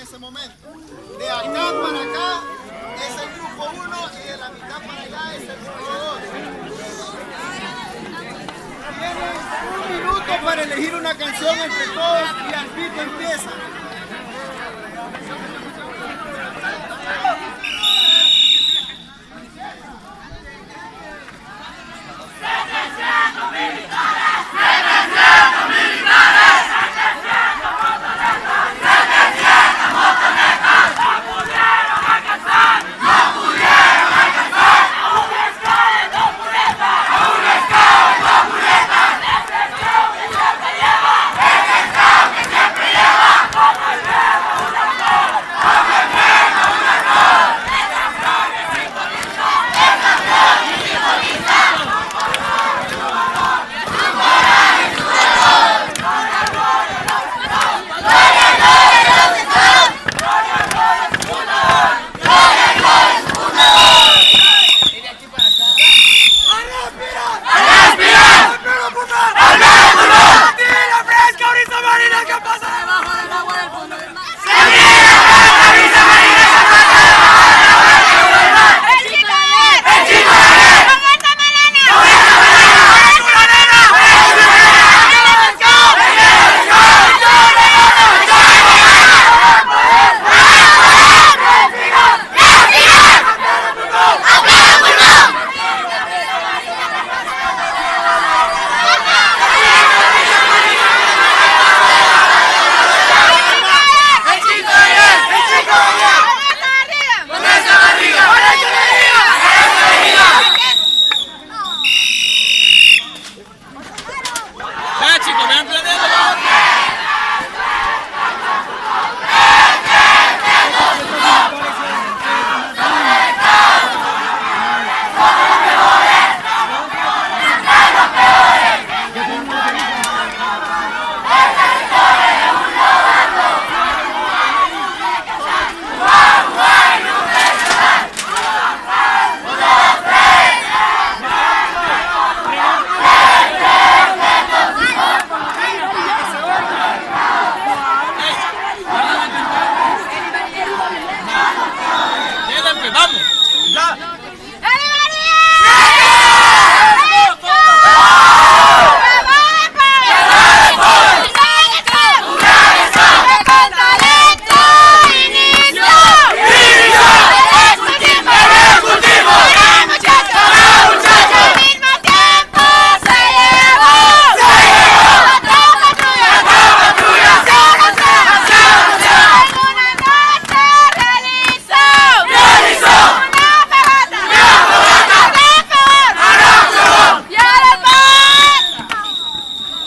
ese momento. De acá para acá es el grupo 1 y de la mitad para allá es el grupo 2. Tienen 1 minuto para elegir una canción entre todos y al pico empieza.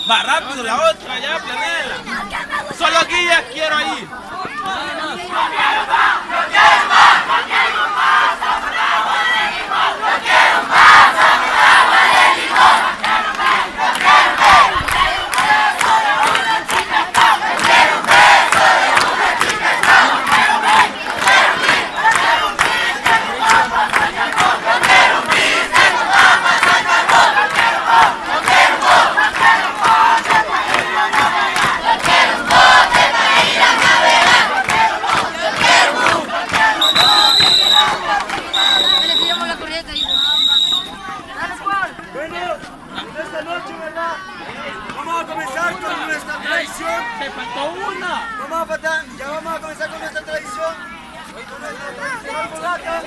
Va rápido la otra, ya planéala. Solo aquí ya quiero ir. Esta noche, ¿verdad? Vamos a comenzar con nuestra tradición. ¡Te faltó una! Ya vamos a comenzar con nuestra tradición. Con nuestra tradición mulata.